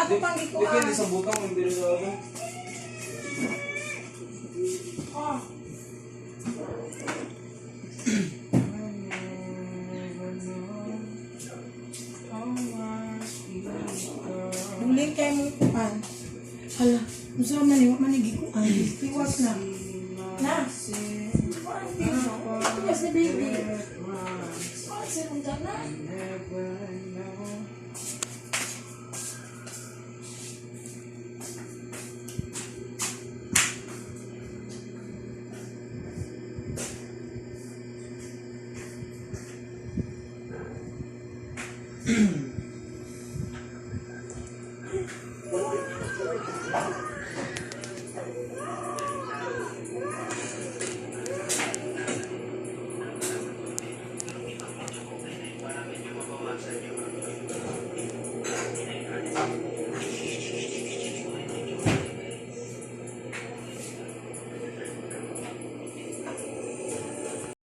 ako pang ikuan. Depende sa butang, hindi rin sa ako. Oh. Buling kayo mo ikuan. Hala, gusto man iwak man igikuan. Iwas na. Na. Iwas na baby. Oh, sirong ka na.